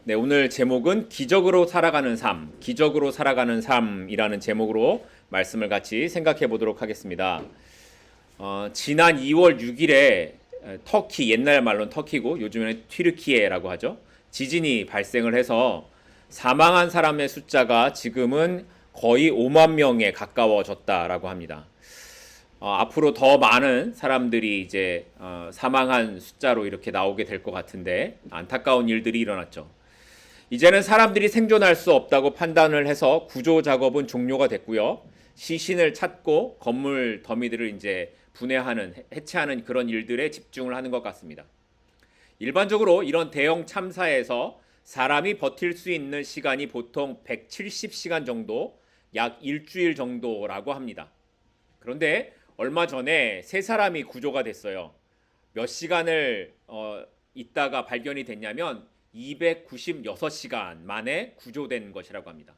네, 오늘 제목은 기적으로 살아가는 삶, 기적으로 살아가는 삶이라는 제목으로 말씀을 같이 생각해 보도록 하겠습니다. 지난 2월 6일에 터키, 옛날 말로는 터키고 요즘에는 튀르키예라고 하죠. 지진이 발생을 해서 사망한 사람의 숫자가 지금은 거의 5만 명에 가까워졌다라고 합니다. 앞으로 더 많은 사람들이 이제 사망한 숫자로 이렇게 나오게 될 것 같은데 안타까운 일들이 일어났죠. 이제는 사람들이 생존할 수 없다고 판단을 해서 구조 작업은 종료가 됐고요. 시신을 찾고 건물 더미들을 이제 분해하는, 해체하는 그런 일들에 집중을 하는 것 같습니다. 일반적으로 이런 대형 참사에서 사람이 버틸 수 있는 시간이 보통 170시간 정도, 약 일주일 정도라고 합니다. 그런데 얼마 전에 세 사람이 구조가 됐어요. 몇 시간을 있다가 발견이 됐냐면 296시간 만에 구조된 것이라고 합니다.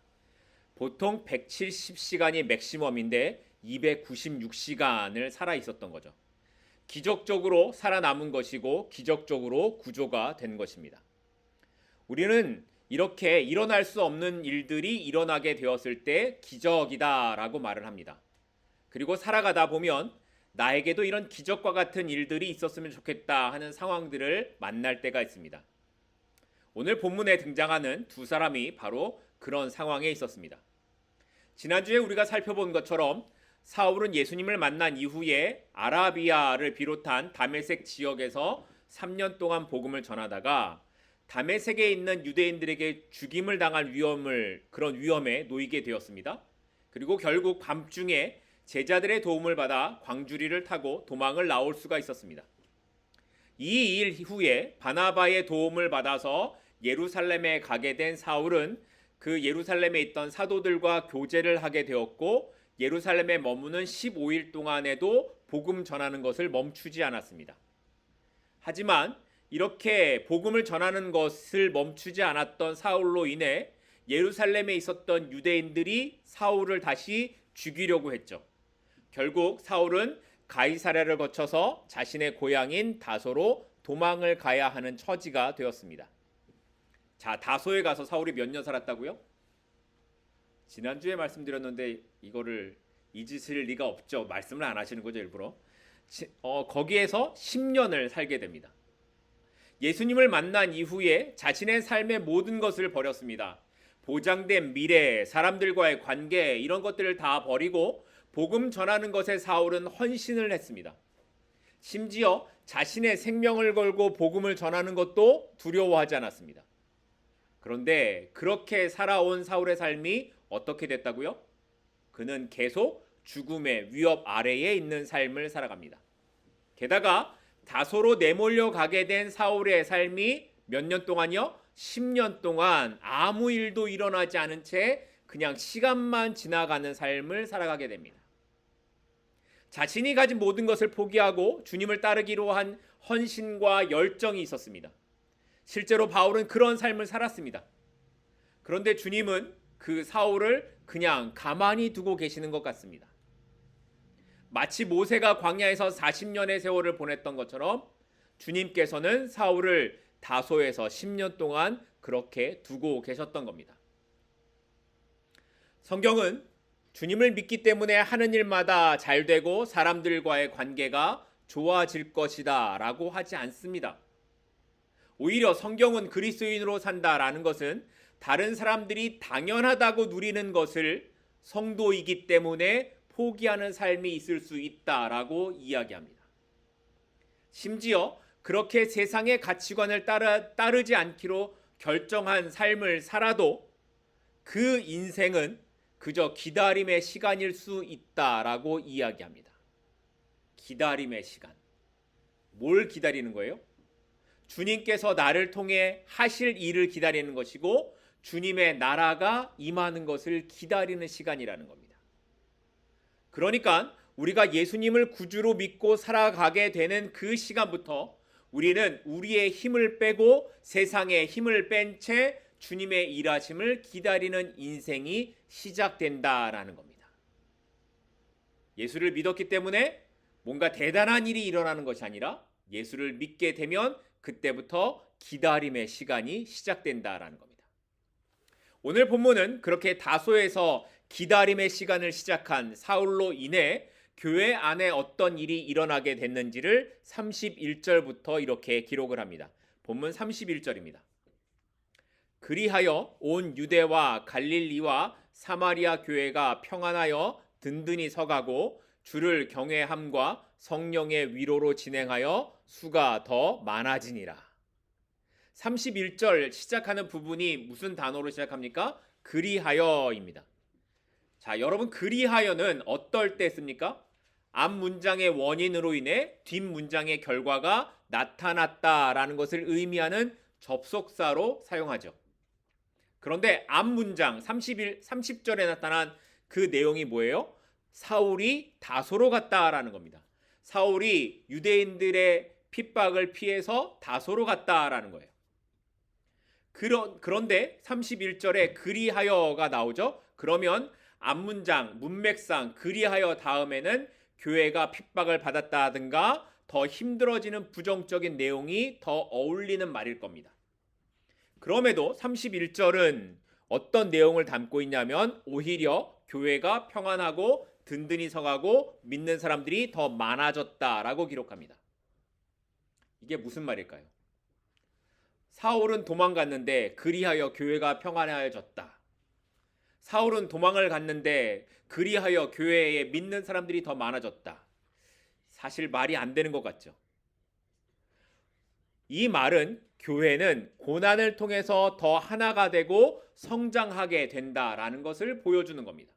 보통 170시간이 맥시멈인데 296시간을 살아 있었던 거죠. 기적적으로 살아남은 것이고 기적적으로 구조가 된 것입니다. 우리는 이렇게 일어날 수 없는 일들이 일어나게 되었을 때 기적이다라고 말을 합니다. 그리고 살아가다 보면 나에게도 이런 기적과 같은 일들이 있었으면 좋겠다 하는 상황들을 만날 때가 있습니다. 오늘 본문에 등장하는 두 사람이 바로 그런 상황에 있었습니다. 지난주에 우리가 살펴본 것처럼 사울은 예수님을 만난 이후에 아라비아를 비롯한 다메섹 지역에서 3년 동안 복음을 전하다가 다메섹에 있는 유대인들에게 죽임을 당할 그런 위험에 놓이게 되었습니다. 그리고 결국 밤중에 제자들의 도움을 받아 광주리를 타고 도망을 나올 수가 있었습니다. 이 일 후에 바나바의 도움을 받아서 예루살렘에 가게 된 사울은 그 예루살렘에 있던 사도들과 교제를 하게 되었고 예루살렘에 머무는 15일 동안에도 복음 전하는 것을 멈추지 않았습니다. 하지만 이렇게 복음을 전하는 것을 멈추지 않았던 사울로 인해 예루살렘에 있었던 유대인들이 사울을 다시 죽이려고 했죠. 결국 사울은 가이사랴를 거쳐서 자신의 고향인 다소로 도망을 가야 하는 처지가 되었습니다. 자, 다소에 가서 사울이 몇 년 살았다고요? 지난주에 말씀드렸는데 이거를 잊으실 리가 없죠. 말씀을 안 하시는 거죠, 일부러. 거기에서 10년을 살게 됩니다. 예수님을 만난 이후에 자신의 삶의 모든 것을 버렸습니다. 보장된 미래, 사람들과의 관계 이런 것들을 다 버리고 복음 전하는 것에 사울은 헌신을 했습니다. 심지어 자신의 생명을 걸고 복음을 전하는 것도 두려워하지 않았습니다. 그런데 그렇게 살아온 사울의 삶이 어떻게 됐다고요? 그는 계속 죽음의 위협 아래에 있는 삶을 살아갑니다. 게다가 다소로 내몰려 가게 된 사울의 삶이 몇 년 동안요? 10년 동안 아무 일도 일어나지 않은 채 그냥 시간만 지나가는 삶을 살아가게 됩니다. 자신이 가진 모든 것을 포기하고 주님을 따르기로 한 헌신과 열정이 있었습니다. 실제로 바울은 그런 삶을 살았습니다. 그런데 주님은 그 사울을 그냥 가만히 두고 계시는 것 같습니다. 마치 모세가 광야에서 40년의 세월을 보냈던 것처럼 주님께서는 사울을 다소에서 10년 동안 그렇게 두고 계셨던 겁니다. 성경은 주님을 믿기 때문에 하는 일마다 잘 되고 사람들과의 관계가 좋아질 것이다 라고 하지 않습니다. 오히려 성경은 그리스도인으로 산다라는 것은 다른 사람들이 당연하다고 누리는 것을 성도이기 때문에 포기하는 삶이 있을 수 있다라고 이야기합니다. 심지어 그렇게 세상의 가치관을 따르지 않기로 결정한 삶을 살아도 그 인생은 그저 기다림의 시간일 수 있다라고 이야기합니다. 기다림의 시간. 뭘 기다리는 거예요? 주님께서 나를 통해 하실 일을 기다리는 것이고 주님의 나라가 임하는 것을 기다리는 시간이라는 겁니다. 그러니까 우리가 예수님을 구주로 믿고 살아가게 되는 그 시간부터 우리는 우리의 힘을 빼고 세상의 힘을 뺀 채 주님의 일하심을 기다리는 인생이 시작된다라는 겁니다. 예수를 믿었기 때문에 뭔가 대단한 일이 일어나는 것이 아니라 예수를 믿게 되면 그때부터 기다림의 시간이 시작된다라는 겁니다. 오늘 본문은 그렇게 다소에서 기다림의 시간을 시작한 사울로 인해 교회 안에 어떤 일이 일어나게 됐는지를 31절부터 이렇게 기록을 합니다. 본문 31절입니다. 그리하여 온 유대와 갈릴리와 사마리아 교회가 평안하여 든든히 서가고 주를 경외함과 성령의 위로로 진행하여 수가 더 많아지니라. 31절 시작하는 부분이 무슨 단어로 시작합니까? 그리하여입니다. 자, 여러분, 그리하여는 어떨 때 씁니까? 앞 문장의 원인으로 인해 뒷 문장의 결과가 나타났다라는 것을 의미하는 접속사로 사용하죠. 그런데 앞 문장 30절에 나타난 그 내용이 뭐예요? 사울이 다소로 갔다라는 겁니다. 사울이 유대인들의 핍박을 피해서 다소로 갔다라는 거예요. 그런데 31절에 그리하여가 나오죠. 그러면 앞문장 문맥상 그리하여 다음에는 교회가 핍박을 받았다든가 더 힘들어지는 부정적인 내용이 더 어울리는 말일 겁니다. 그럼에도 31절은 어떤 내용을 담고 있냐면 오히려 교회가 평안하고 든든히 서가고 믿는 사람들이 더 많아졌다라고 기록합니다. 이게 무슨 말일까요? 사울은 도망갔는데 그리하여 교회가 평안해졌다. 사울은 도망을 갔는데 그리하여 교회에 믿는 사람들이 더 많아졌다. 사실 말이 안 되는 것 같죠. 이 말은 교회는 고난을 통해서 더 하나가 되고 성장하게 된다라는 것을 보여주는 겁니다.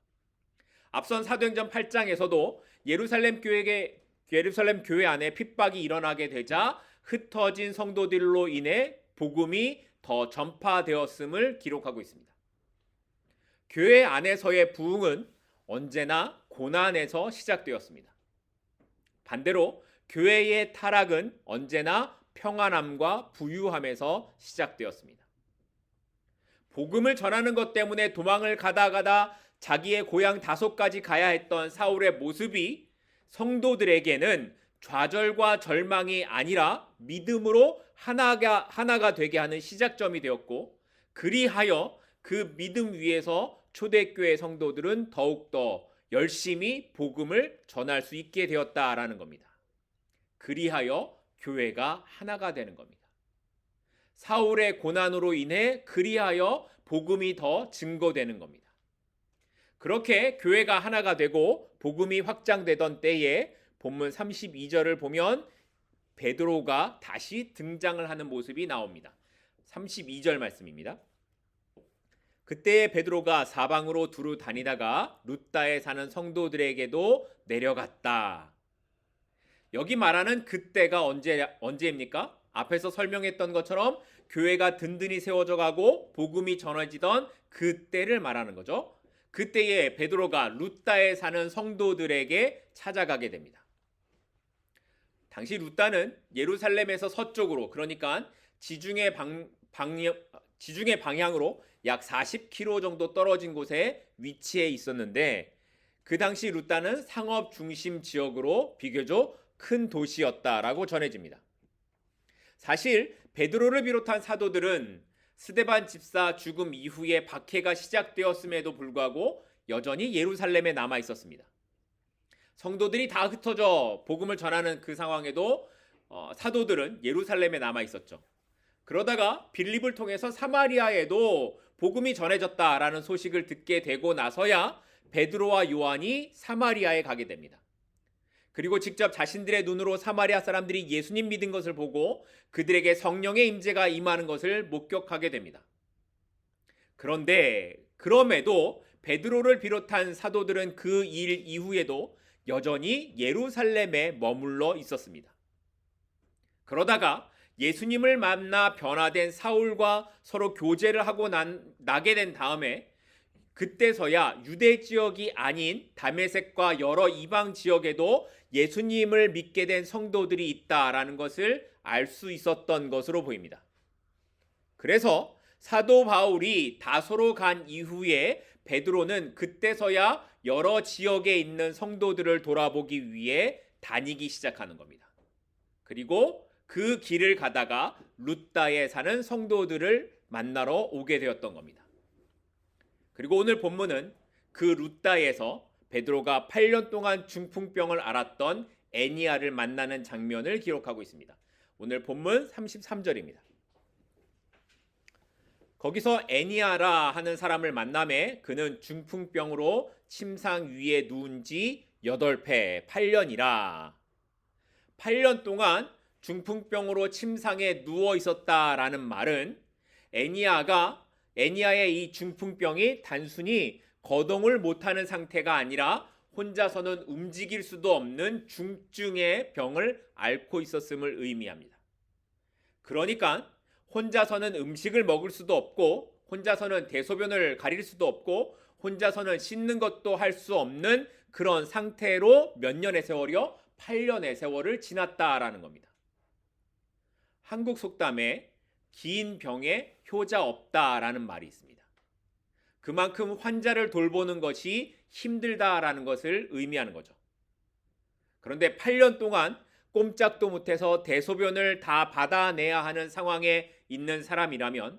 앞선 사도행전 8장에서도 예루살렘 교회 안에 핍박이 일어나게 되자 흩어진 성도들로 인해 복음이 더 전파되었음을 기록하고 있습니다. 교회 안에서의 부흥은 언제나 고난에서 시작되었습니다. 반대로 교회의 타락은 언제나 평안함과 부유함에서 시작되었습니다. 복음을 전하는 것 때문에 도망을 가다 자기의 고향 다소까지 가야 했던 사울의 모습이 성도들에게는 좌절과 절망이 아니라 믿음으로 하나가 되게 하는 시작점이 되었고, 그리하여 그 믿음 위에서 초대교회 성도들은 더욱더 열심히 복음을 전할 수 있게 되었다라는 겁니다. 그리하여 교회가 하나가 되는 겁니다. 사울의 고난으로 인해 그리하여 복음이 더 증거되는 겁니다. 그렇게 교회가 하나가 되고 복음이 확장되던 때에 본문 32절을 보면 베드로가 다시 등장을 하는 모습이 나옵니다. 32절 말씀입니다. 그때 베드로가 사방으로 두루 다니다가 룻다에 사는 성도들에게도 내려갔다. 여기 말하는 그때가 언제입니까? 앞에서 설명했던 것처럼 교회가 든든히 세워져 가고 복음이 전해지던 그때를 말하는 거죠. 그때에 베드로가 룻다에 사는 성도들에게 찾아가게 됩니다. 당시 룻다는 예루살렘에서 서쪽으로, 그러니까 지중해 방향으로 약 40km 정도 떨어진 곳에 위치해 있었는데, 그 당시 룻다는 상업 중심 지역으로 비교적 큰 도시였다라고 전해집니다. 사실 베드로를 비롯한 사도들은 스데반 집사 죽음 이후에 박해가 시작되었음에도 불구하고 여전히 예루살렘에 남아 있었습니다. 성도들이 다 흩어져 복음을 전하는 그 상황에도 사도들은 예루살렘에 남아 있었죠. 그러다가 빌립을 통해서 사마리아에도 복음이 전해졌다라는 소식을 듣게 되고 나서야 베드로와 요한이 사마리아에 가게 됩니다. 그리고 직접 자신들의 눈으로 사마리아 사람들이 예수님 믿은 것을 보고 그들에게 성령의 임재가 임하는 것을 목격하게 됩니다. 그럼에도 베드로를 비롯한 사도들은 그 일 이후에도 여전히 예루살렘에 머물러 있었습니다. 그러다가 예수님을 만나 변화된 사울과 서로 교제를 하고 나게 된 다음에 그때서야 유대 지역이 아닌 다메섹과 여러 이방 지역에도 예수님을 믿게 된 성도들이 있다라는 것을 알 수 있었던 것으로 보입니다. 그래서 사도 바울이 다소로 간 이후에 베드로는 그때서야 여러 지역에 있는 성도들을 돌아보기 위해 다니기 시작하는 겁니다. 그리고 그 길을 가다가 룻다에 사는 성도들을 만나러 오게 되었던 겁니다. 그리고 오늘 본문은 그 룻다에서 베드로가 8년 동안 중풍병을 앓았던 애니야를 만나는 장면을 기록하고 있습니다. 오늘 본문 33절입니다. 거기서 애니야라 하는 사람을 만남에 그는 중풍병으로 침상 위에 누운 지 8회 8년이라. 8년 동안 중풍병으로 침상에 누워 있었다라는 말은 애니야의 이 중풍병이 단순히 거동을 못하는 상태가 아니라 혼자서는 움직일 수도 없는 중증의 병을 앓고 있었음을 의미합니다. 그러니까 혼자서는 음식을 먹을 수도 없고 혼자서는 대소변을 가릴 수도 없고 혼자서는 씻는 것도 할 수 없는 그런 상태로 몇 년의 세월이요? 8년의 세월을 지났다라는 겁니다. 한국 속담에 긴 병에 효자 없다라는 말이 있습니다. 그만큼 환자를 돌보는 것이 힘들다라는 것을 의미하는 거죠. 그런데 8년 동안 꼼짝도 못해서 대소변을 다 받아내야 하는 상황에 있는 사람이라면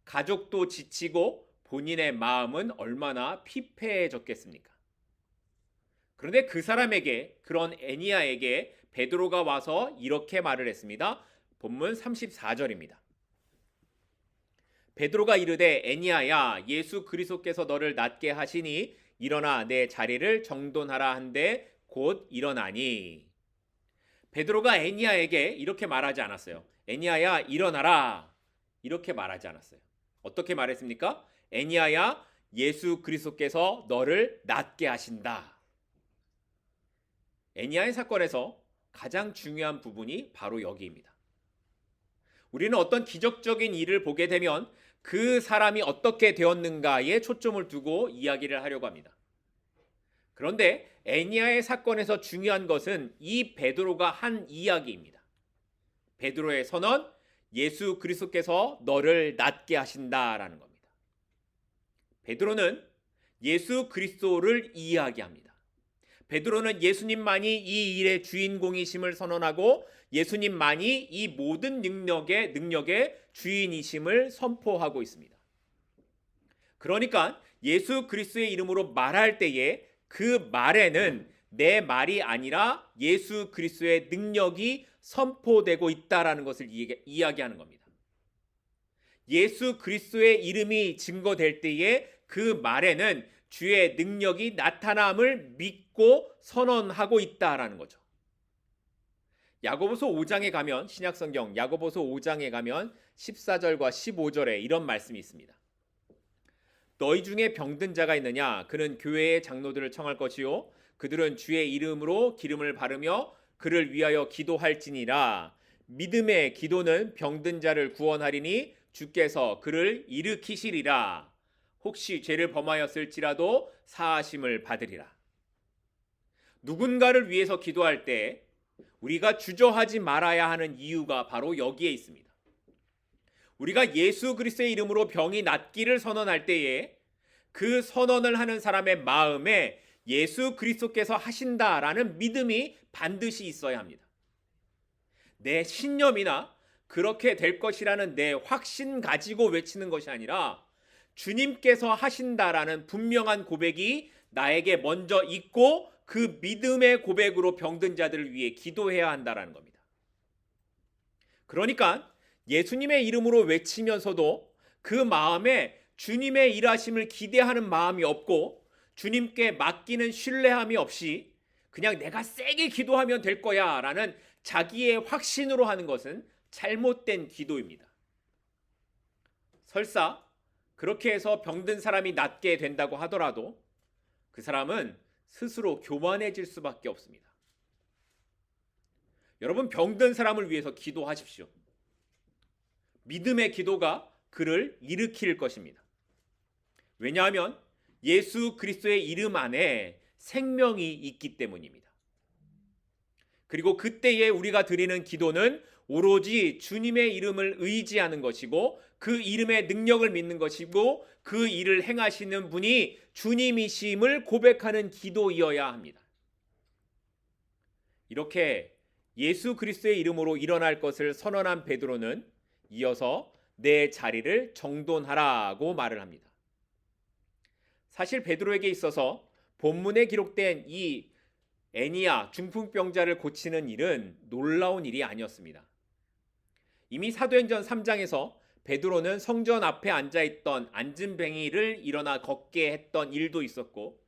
가족도 지치고 본인의 마음은 얼마나 피폐해졌겠습니까? 그런데 그 사람에게, 그런 애니야에게 베드로가 와서 이렇게 말을 했습니다. 본문 34절입니다. 베드로가 이르되 애니야야 예수 그리스도께서 너를 낫게 하시니 일어나 내 자리를 정돈하라 한데 곧 일어나니. 베드로가 애니야에게 이렇게 말하지 않았어요. 애니야야 일어나라 이렇게 말하지 않았어요. 어떻게 말했습니까? 애니야야 예수 그리스도께서 너를 낫게 하신다. 애니야의 사건에서 가장 중요한 부분이 바로 여기입니다. 우리는 어떤 기적적인 일을 보게 되면 그 사람이 어떻게 되었는가에 초점을 두고 이야기를 하려고 합니다. 그런데 애니야의 사건에서 중요한 것은 이 베드로가 한 이야기입니다. 베드로의 선언, 예수 그리스도께서 너를 낫게 하신다라는 겁니다. 베드로는 예수 그리스도를 이야기합니다. 베드로는 예수님만이 이 일의 주인공이심을 선언하고 예수님만이 이 모든 능력의 주인이심을 선포하고 있습니다. 그러니까 예수 그리스도의 이름으로 말할 때에 그 말에는 내 말이 아니라 예수 그리스도의 능력이 선포되고 있다라는 것을 이야기하는 겁니다. 예수 그리스도의 이름이 증거될 때에 그 말에는 주의 능력이 나타남을 믿고 선언하고 있다라는 거죠. 야고보서 5장에 가면 신약성경 야고보서 5장에 가면 14절과 15절에 이런 말씀이 있습니다. 너희 중에 병든 자가 있느냐? 그는 교회의 장로들을 청할 것이요 그들은 주의 이름으로 기름을 바르며 그를 위하여 기도할지니라. 믿음의 기도는 병든 자를 구원하리니 주께서 그를 일으키시리라. 혹시 죄를 범하였을지라도 사하심을 받으리라. 누군가를 위해서 기도할 때 우리가 주저하지 말아야 하는 이유가 바로 여기에 있습니다. 우리가 예수 그리스도의 이름으로 병이 낫기를 선언할 때에 그 선언을 하는 사람의 마음에 예수 그리스도께서 하신다라는 믿음이 반드시 있어야 합니다. 내 신념이나 그렇게 될 것이라는 내 확신 가지고 외치는 것이 아니라 주님께서 하신다라는 분명한 고백이 나에게 먼저 있고 그 믿음의 고백으로 병든 자들을 위해 기도해야 한다라는 겁니다. 그러니까 예수님의 이름으로 외치면서도 그 마음에 주님의 일하심을 기대하는 마음이 없고 주님께 맡기는 신뢰함이 없이 그냥 내가 세게 기도하면 될 거야 라는 자기의 확신으로 하는 것은 잘못된 기도입니다. 설사 그렇게 해서 병든 사람이 낫게 된다고 하더라도 그 사람은 스스로 교만해질 수밖에 없습니다. 여러분, 병든 사람을 위해서 기도하십시오. 믿음의 기도가 그를 일으킬 것입니다. 왜냐하면 예수 그리스도의 이름 안에 생명이 있기 때문입니다. 그리고 그때에 우리가 드리는 기도는 오로지 주님의 이름을 의지하는 것이고 그 이름의 능력을 믿는 것이고 그 일을 행하시는 분이 주님이심을 고백하는 기도이어야 합니다. 이렇게 예수 그리스도의 이름으로 일어날 것을 선언한 베드로는 이어서 내 자리를 정돈하라고 말을 합니다. 사실 베드로에게 있어서 본문에 기록된 이 애니야 중풍병자를 고치는 일은 놀라운 일이 아니었습니다. 이미 사도행전 3장에서 베드로는 성전 앞에 앉아있던 안진뱅이를 일어나 걷게 했던 일도 있었고,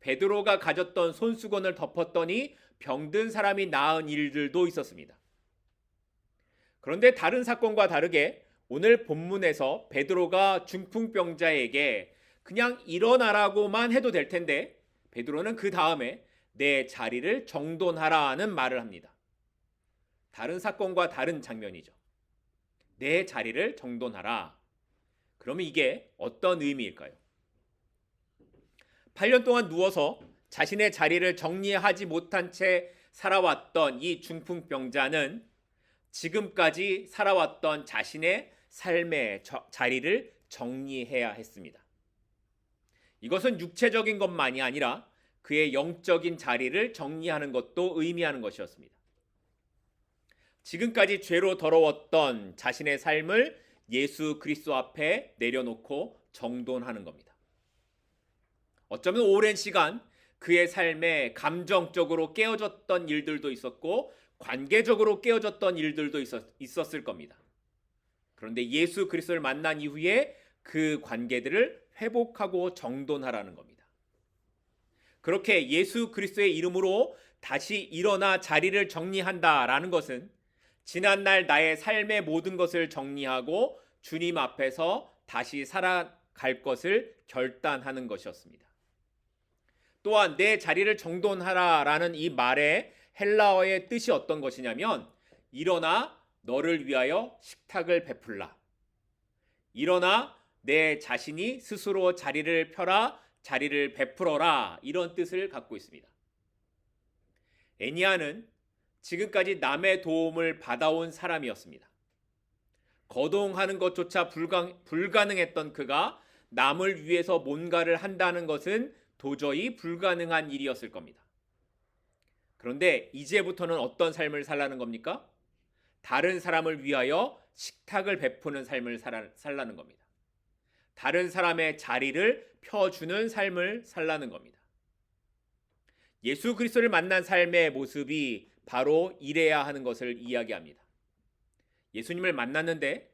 베드로가 가졌던 손수건을 덮었더니 병든 사람이 나은 일들도 있었습니다. 그런데 다른 사건과 다르게 오늘 본문에서 베드로가 중풍병자에게 그냥 일어나라고만 해도 될 텐데, 베드로는 그 다음에 내 자리를 정돈하라는 말을 합니다. 다른 사건과 다른 장면이죠. 내 자리를 정돈하라. 그러면 이게 어떤 의미일까요? 8년 동안 누워서 자신의 자리를 정리하지 못한 채 살아왔던 이 중풍병자는 지금까지 살아왔던 자신의 삶의 자리를 정리해야 했습니다. 이것은 육체적인 것만이 아니라 그의 영적인 자리를 정리하는 것도 의미하는 것이었습니다. 지금까지 죄로 더러웠던 자신의 삶을 예수 그리스도 앞에 내려놓고 정돈하는 겁니다. 어쩌면 오랜 시간 그의 삶에 감정적으로 깨어졌던 일들도 있었고 관계적으로 깨어졌던 일들도 있었을 겁니다. 그런데 예수 그리스도를 만난 이후에 그 관계들을 회복하고 정돈하라는 겁니다. 그렇게 예수 그리스도의 이름으로 다시 일어나 자리를 정리한다라는 것은 지난날 나의 삶의 모든 것을 정리하고 주님 앞에서 다시 살아갈 것을 결단하는 것이었습니다. 또한 내 자리를 정돈하라라는 이 말의 헬라어의 뜻이 어떤 것이냐면, 일어나 너를 위하여 식탁을 베풀라. 일어나 내 자신이 스스로 자리를 펴라, 자리를 베풀어라, 이런 뜻을 갖고 있습니다. 애니야는 지금까지 남의 도움을 받아온 사람이었습니다. 거동하는 것조차 불가능했던 그가 남을 위해서 뭔가를 한다는 것은 도저히 불가능한 일이었을 겁니다. 그런데 이제부터는 어떤 삶을 살라는 겁니까? 다른 사람을 위하여 식탁을 베푸는 삶을 살라는 겁니다. 다른 사람의 자리를 펴주는 삶을 살라는 겁니다. 예수 그리스도를 만난 삶의 모습이 바로 이래야 하는 것을 이야기합니다. 예수님을 만났는데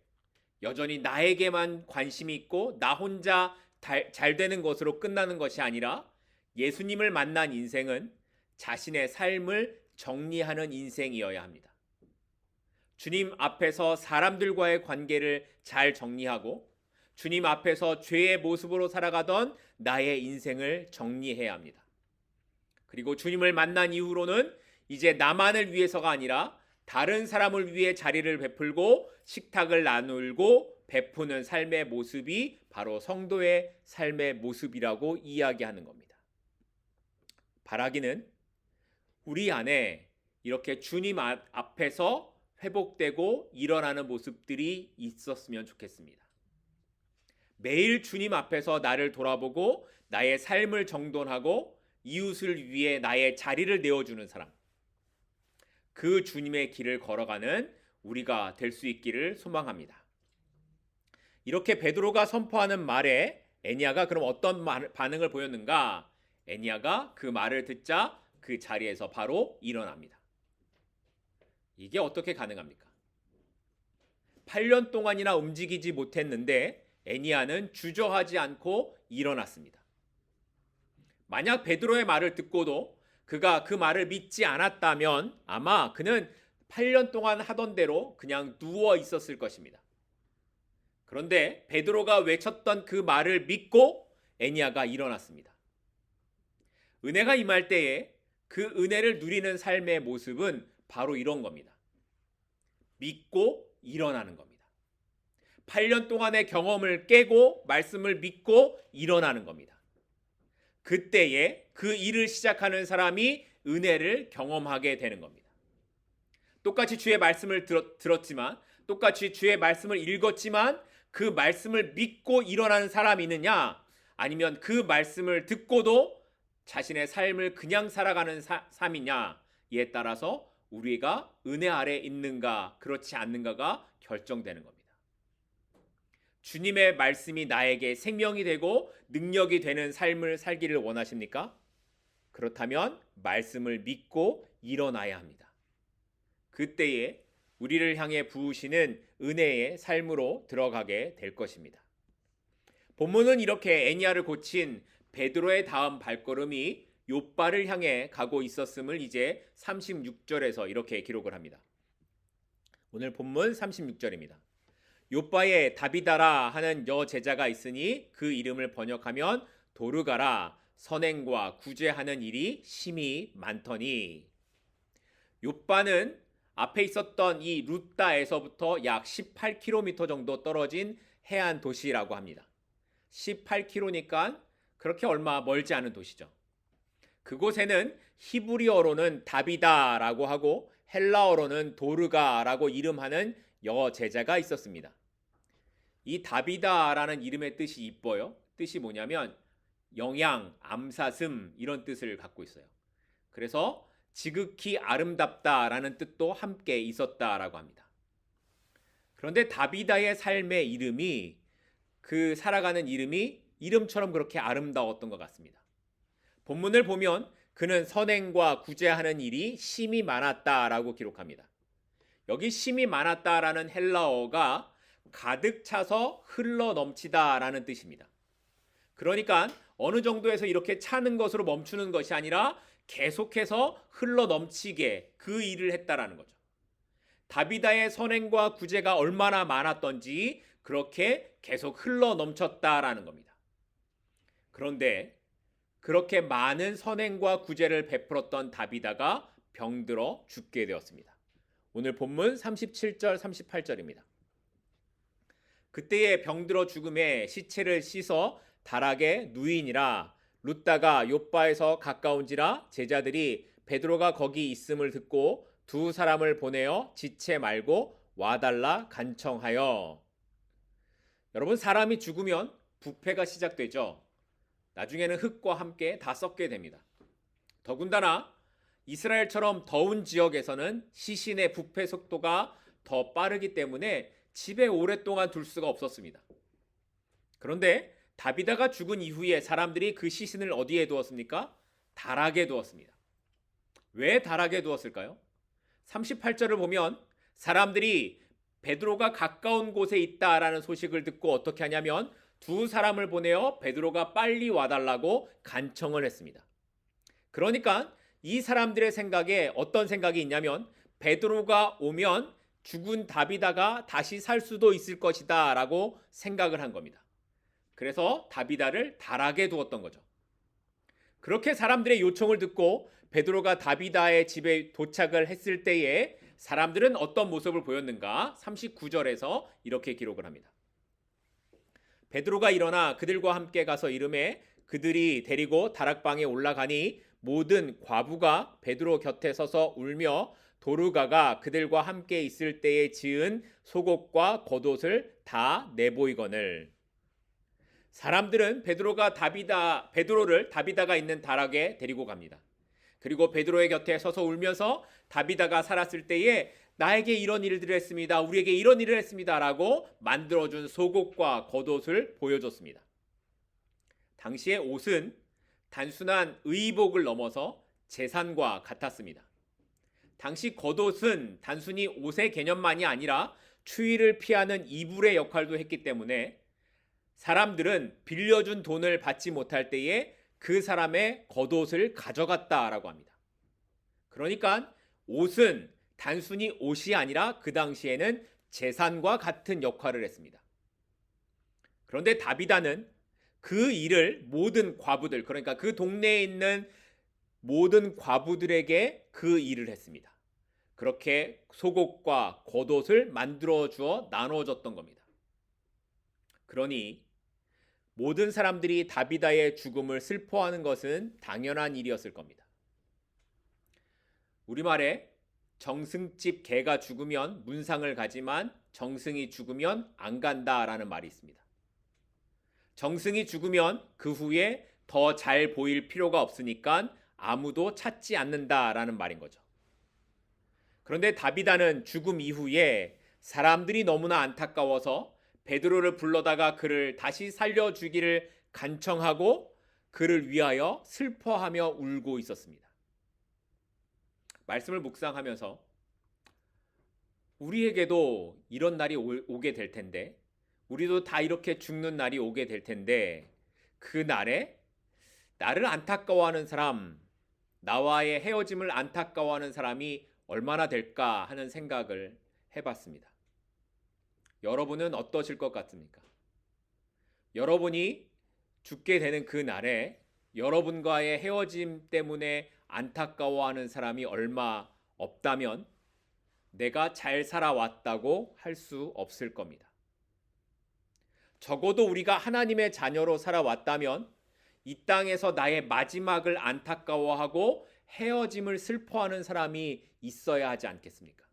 여전히 나에게만 관심이 있고 나 혼자 잘 되는 것으로 끝나는 것이 아니라, 예수님을 만난 인생은 자신의 삶을 정리하는 인생이어야 합니다. 주님 앞에서 사람들과의 관계를 잘 정리하고 주님 앞에서 죄의 모습으로 살아가던 나의 인생을 정리해야 합니다. 그리고 주님을 만난 이후로는 이제 나만을 위해서가 아니라 다른 사람을 위해 자리를 베풀고 식탁을 나누고 베푸는 삶의 모습이 바로 성도의 삶의 모습이라고 이야기하는 겁니다. 바라기는 우리 안에 이렇게 주님 앞에서 회복되고 일어나는 모습들이 있었으면 좋겠습니다. 매일 주님 앞에서 나를 돌아보고 나의 삶을 정돈하고 이웃을 위해 나의 자리를 내어주는 사람, 그 주님의 길을 걸어가는 우리가 될 수 있기를 소망합니다. 이렇게 베드로가 선포하는 말에 애니야가 그럼 어떤 반응을 보였는가? 애니야가 그 말을 듣자 그 자리에서 바로 일어납니다. 이게 어떻게 가능합니까? 8년 동안이나 움직이지 못했는데 애니야는 주저하지 않고 일어났습니다. 만약 베드로의 말을 듣고도 그가 그 말을 믿지 않았다면 아마 그는 8년 동안 하던 대로 그냥 누워 있었을 것입니다. 그런데 베드로가 외쳤던 그 말을 믿고 애니야가 일어났습니다. 은혜가 임할 때에 그 은혜를 누리는 삶의 모습은 바로 이런 겁니다. 믿고 일어나는 겁니다. 8년 동안의 경험을 깨고 말씀을 믿고 일어나는 겁니다. 그때에 그 일을 시작하는 사람이 은혜를 경험하게 되는 겁니다. 똑같이 주의 말씀을 들었지만, 똑같이 주의 말씀을 읽었지만 그 말씀을 믿고 일어나는 사람이 있느냐, 아니면 그 말씀을 듣고도 자신의 삶을 그냥 살아가는 삶이냐에 따라서 우리가 은혜 아래 있는가 그렇지 않는가가 결정되는 겁니다. 주님의 말씀이 나에게 생명이 되고 능력이 되는 삶을 살기를 원하십니까? 그렇다면 말씀을 믿고 일어나야 합니다. 그때에 우리를 향해 부으시는 은혜의 삶으로 들어가게 될 것입니다. 본문은 이렇게 애니야를 고친 베드로의 다음 발걸음이 욥바를 향해 가고 있었음을 이제 36절에서 이렇게 기록을 합니다. 오늘 본문 36절입니다. 욥바에 다비다라 하는 여제자가 있으니 그 이름을 번역하면 도르가라 선행과 구제하는 일이 심히 많더니. 욥바는 앞에 있었던 이 루따에서부터 약 18km 정도 떨어진 해안 도시라고 합니다. 18km니까 그렇게 얼마 멀지 않은 도시죠. 그곳에는 히브리어로는 다비다라고 하고 헬라어로는 도르가라고 이름하는 여제자가 있었습니다. 이 다비다라는 이름의 뜻이 이뻐요. 뜻이 뭐냐면 영양, 암사슴 이런 뜻을 갖고 있어요. 그래서 지극히 아름답다라는 뜻도 함께 있었다라고 합니다. 그런데 다비다의 삶의 이름이 그 살아가는 이름이 이름처럼 그렇게 아름다웠던 것 같습니다. 본문을 보면 그는 선행과 구제하는 일이 심히 많았다라고 기록합니다. 여기 심히 많았다라는 헬라어가 가득 차서 흘러 넘치다라는 뜻입니다. 그러니까 어느 정도에서 이렇게 차는 것으로 멈추는 것이 아니라 계속해서 흘러 넘치게 그 일을 했다라는 거죠. 다비다의 선행과 구제가 얼마나 많았던지 그렇게 계속 흘러 넘쳤다라는 겁니다. 그런데 그렇게 많은 선행과 구제를 베풀었던 다비다가 병들어 죽게 되었습니다. 오늘 본문 37절 38절입니다. 그때에 병들어 죽음에 시체를 씻어 다락에 누이니라. 룻다가 욥바에서 가까운지라 제자들이 베드로가 거기 있음을 듣고 두 사람을 보내어 지체 말고 와달라 간청하여. 여러분, 사람이 죽으면 부패가 시작되죠. 나중에는 흙과 함께 다 썩게 됩니다. 더군다나 이스라엘처럼 더운 지역에서는 시신의 부패 속도가 더 빠르기 때문에 집에 오랫동안 둘 수가 없었습니다. 그런데 다비다가 죽은 이후에 사람들이 그 시신을 어디에 두었습니까? 다락에 두었습니다. 왜 다락에 두었을까요? 38절을 보면 사람들이 베드로가 가까운 곳에 있다라는 소식을 듣고 어떻게 하냐면 두 사람을 보내어 베드로가 빨리 와달라고 간청을 했습니다. 그러니까 이 사람들의 생각에 어떤 생각이 있냐면 베드로가 오면 죽은 다비다가 다시 살 수도 있을 것이다 라고 생각을 한 겁니다. 그래서 다비다를 다락에 두었던 거죠. 그렇게 사람들의 요청을 듣고 베드로가 다비다의 집에 도착을 했을 때에 사람들은 어떤 모습을 보였는가? 39절에서 이렇게 기록을 합니다. 베드로가 일어나 그들과 함께 가서 이르매 그들이 데리고 다락방에 올라가니 모든 과부가 베드로 곁에 서서 울며 도르가가 그들과 함께 있을 때에 지은 속옷과 겉옷을 다 내보이거늘. 사람들은 베드로를 다비다가 있는 다락에 데리고 갑니다. 그리고 베드로의 곁에 서서 울면서 다비다가 살았을 때에 나에게 이런 일들을 했습니다. 우리에게 이런 일을 했습니다. 라고 만들어준 속옷과 겉옷을 보여줬습니다. 당시의 옷은 단순한 의복을 넘어서 재산과 같았습니다. 당시 겉옷은 단순히 옷의 개념만이 아니라 추위를 피하는 이불의 역할도 했기 때문에 사람들은 빌려준 돈을 받지 못할 때에 그 사람의 겉옷을 가져갔다라고 합니다. 그러니까 옷은 단순히 옷이 아니라 그 당시에는 재산과 같은 역할을 했습니다. 그런데 다비다는 그 일을 모든 과부들, 그러니까 그 동네에 있는 모든 과부들에게 그 일을 했습니다. 그렇게 속옷과 겉옷을 만들어 주어 나눠줬던 겁니다. 그러니 모든 사람들이 다비다의 죽음을 슬퍼하는 것은 당연한 일이었을 겁니다. 우리말에 정승집 개가 죽으면 문상을 가지만 정승이 죽으면 안 간다라는 말이 있습니다. 정승이 죽으면 그 후에 더 잘 보일 필요가 없으니까 아무도 찾지 않는다라는 말인 거죠. 그런데 다비다는 죽음 이후에 사람들이 너무나 안타까워서 베드로를 불러다가 그를 다시 살려주기를 간청하고 그를 위하여 슬퍼하며 울고 있었습니다. 말씀을 묵상하면서 우리에게도 이런 날이 오게 될 텐데, 우리도 다 이렇게 죽는 날이 오게 될 텐데, 그 날에 나를 안타까워하는 사람, 나와의 헤어짐을 안타까워하는 사람이 얼마나 될까 하는 생각을 해봤습니다. 여러분은 어떠실 것 같습니까? 여러분이 죽게 되는 그 날에 여러분과의 헤어짐 때문에 안타까워하는 사람이 얼마 없다면 내가 잘 살아왔다고 할 수 없을 겁니다. 적어도 우리가 하나님의 자녀로 살아왔다면 이 땅에서 나의 마지막을 안타까워하고 헤어짐을 슬퍼하는 사람이 있어야 하지 않겠습니까?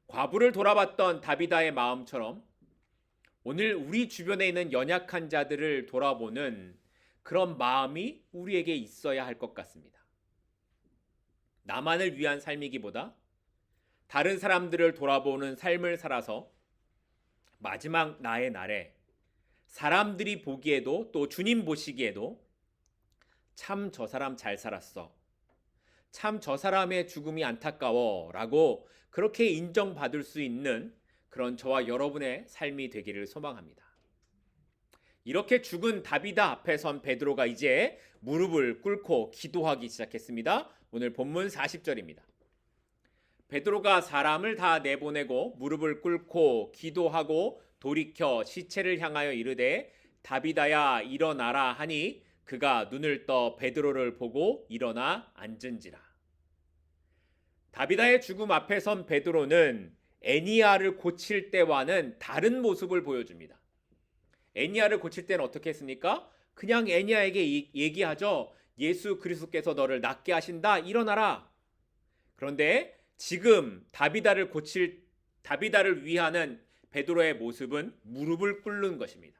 과부를 돌아봤던 다비다의 마음처럼 오늘 우리 주변에 있는 연약한 자들을 돌아보는 그런 마음이 우리에게 있어야 할 것 같습니다. 나만을 위한 삶이기보다 다른 사람들을 돌아보는 삶을 살아서 마지막 나의 날에 사람들이 보기에도 또 주님 보시기에도 참 저 사람 잘 살았어, 참 저 사람의 죽음이 안타까워 라고 그렇게 인정받을 수 있는 그런 저와 여러분의 삶이 되기를 소망합니다. 이렇게 죽은 다비다 앞에 선 베드로가 이제 무릎을 꿇고 기도하기 시작했습니다. 오늘 본문 40절입니다. 베드로가 사람을 다 내보내고 무릎을 꿇고 기도하고 돌이켜 시체를 향하여 이르되 다비다야 일어나라 하니 그가 눈을 떠 베드로를 보고 일어나 앉은지라. 다비다의 죽음 앞에 선 베드로는 애니야를 고칠 때와는 다른 모습을 보여줍니다. 애니야를 고칠 때는 어떻게 했습니까? 그냥 애니야에게 얘기하죠. 예수 그리스도께서 너를 낫게 하신다. 일어나라. 그런데 지금 다비다를 위하는 베드로의 모습은 무릎을 꿇는 것입니다.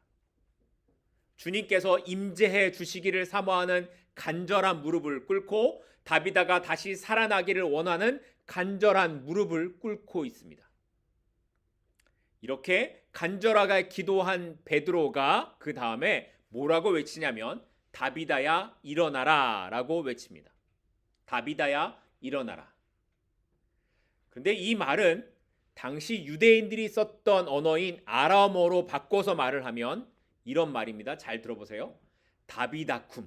주님께서 임재해 주시기를 사모하는 간절한 무릎을 꿇고 다비다가 다시 살아나기를 원하는 간절한 무릎을 꿇고 있습니다. 이렇게 간절하게 기도한 베드로가 그 다음에 뭐라고 외치냐면 다비다야 일어나라 라고 외칩니다. 다비다야 일어나라. 그런데 이 말은 당시 유대인들이 썼던 언어인 아람어로 바꿔서 말을 하면 이런 말입니다. 잘 들어보세요. 다비다쿰.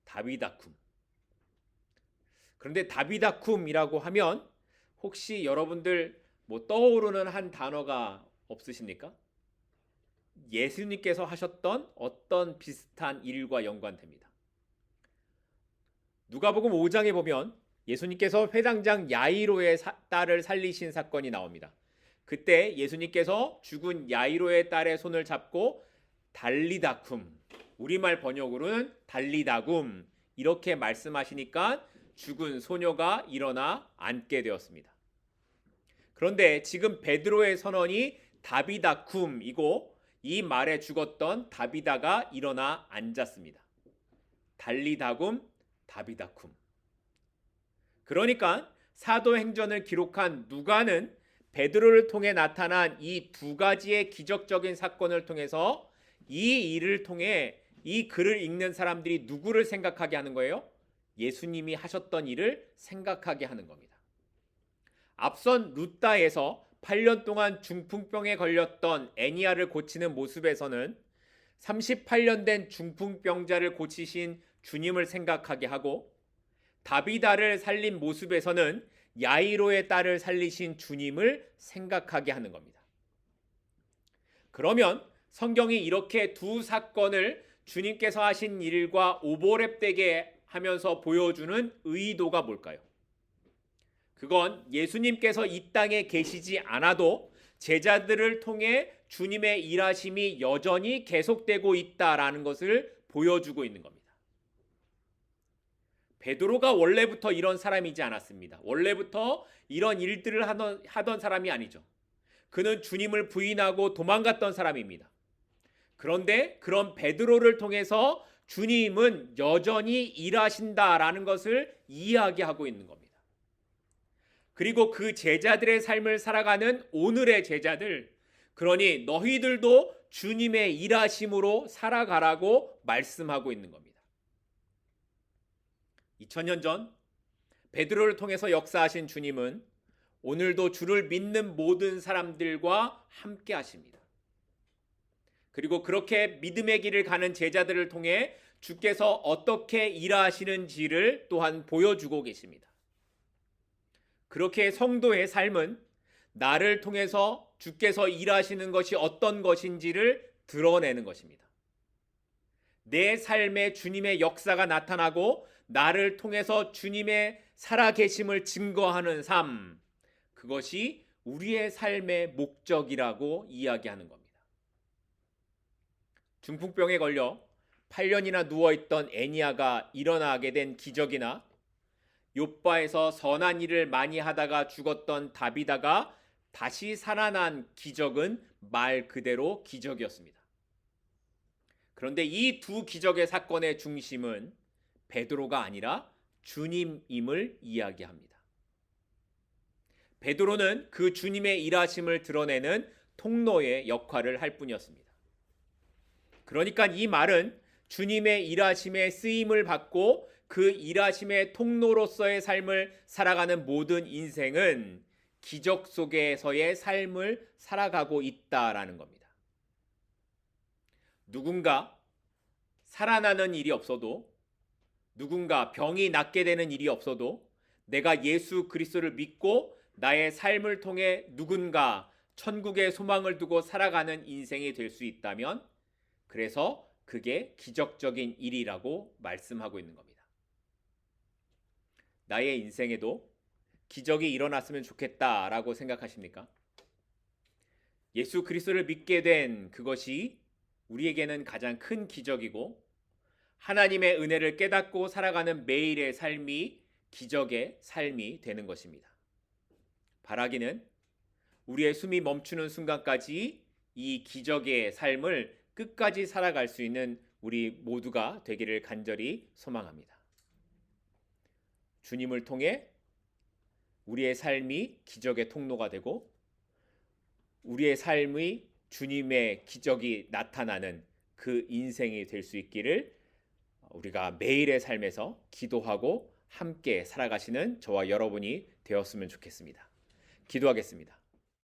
다비다쿰. 그런데 다비다쿰이라고 하면 혹시 여러분들 뭐 떠오르는 한 단어가 없으십니까? 예수님께서 하셨던 어떤 비슷한 일과 연관됩니다. 누가복음 5장에 보면 예수님께서 회당장 야이로의 딸을 살리신 사건이 나옵니다. 그때 예수님께서 죽은 야이로의 딸의 손을 잡고 달리다쿰, 우리말 번역으로는 달리다굼 이렇게 말씀하시니까 죽은 소녀가 일어나 앉게 되었습니다. 그런데 지금 베드로의 선언이 다비다쿰이고 이 말에 죽었던 다비다가 일어나 앉았습니다. 달리다굼, 다비다쿰. 그러니까 사도행전을 기록한 누가는 베드로를 통해 나타난 이 두 가지의 기적적인 사건을 통해서 이 일을 통해 이 글을 읽는 사람들이 누구를 생각하게 하는 거예요? 예수님이 하셨던 일을 생각하게 하는 겁니다. 앞선 루다에서 8년 동안 중풍병에 걸렸던 애니야를 고치는 모습에서는 38년 된 중풍병자를 고치신 주님을 생각하게 하고, 다비다를 살린 모습에서는 야이로의 딸을 살리신 주님을 생각하게 하는 겁니다. 그러면 성경이 이렇게 두 사건을 주님께서 하신 일과 오버랩되게 하면서 보여주는 의도가 뭘까요? 그건 예수님께서 이 땅에 계시지 않아도 제자들을 통해 주님의 일하심이 여전히 계속되고 있다라는 것을 보여주고 있는 겁니다. 베드로가 원래부터 이런 사람이지 않았습니다. 원래부터 이런 일들을 하던 사람이 아니죠. 그는 주님을 부인하고 도망갔던 사람입니다. 그런데 그런 베드로를 통해서 주님은 여전히 일하신다라는 것을 이야기하고 있는 겁니다. 그리고 그 제자들의 삶을 살아가는 오늘의 제자들, 그러니 너희들도 주님의 일하심으로 살아가라고 말씀하고 있는 겁니다. 2000년 전 베드로를 통해서 역사하신 주님은 오늘도 주를 믿는 모든 사람들과 함께 하십니다. 그리고 그렇게 믿음의 길을 가는 제자들을 통해 주께서 어떻게 일하시는지를 또한 보여주고 계십니다. 그렇게 성도의 삶은 나를 통해서 주께서 일하시는 것이 어떤 것인지를 드러내는 것입니다. 내 삶에 주님의 역사가 나타나고 나를 통해서 주님의 살아계심을 증거하는 삶, 그것이 우리의 삶의 목적이라고 이야기하는 겁니다. 중풍병에 걸려 8년이나 누워있던 애니야가 일어나게 된 기적이나 욥바에서 선한 일을 많이 하다가 죽었던 다비다가 다시 살아난 기적은 말 그대로 기적이었습니다. 그런데 이 두 기적의 사건의 중심은 베드로가 아니라 주님임을 이야기합니다. 베드로는 그 주님의 일하심을 드러내는 통로의 역할을 할 뿐이었습니다. 그러니까 이 말은 주님의 일하심에 쓰임을 받고 그 일하심의 통로로서의 삶을 살아가는 모든 인생은 기적 속에서의 삶을 살아가고 있다라는 겁니다. 누군가 살아나는 일이 없어도, 누군가 병이 낫게 되는 일이 없어도 내가 예수 그리스도를 믿고 나의 삶을 통해 누군가 천국의 소망을 두고 살아가는 인생이 될 수 있다면, 그래서 그게 기적적인 일이라고 말씀하고 있는 겁니다. 나의 인생에도 기적이 일어났으면 좋겠다라고 생각하십니까? 예수 그리스도를 믿게 된 그것이 우리에게는 가장 큰 기적이고, 하나님의 은혜를 깨닫고 살아가는 매일의 삶이 기적의 삶이 되는 것입니다. 바라기는 우리의 숨이 멈추는 순간까지 이 기적의 삶을 끝까지 살아갈 수 있는 우리 모두가 되기를 간절히 소망합니다. 주님을 통해 우리의 삶이 기적의 통로가 되고, 우리의 삶이 주님의 기적이 나타나는 그 인생이 될 수 있기를 우리가 매일의 삶에서 기도하고 함께 살아가시는 저와 여러분이 되었으면 좋겠습니다. 기도하겠습니다.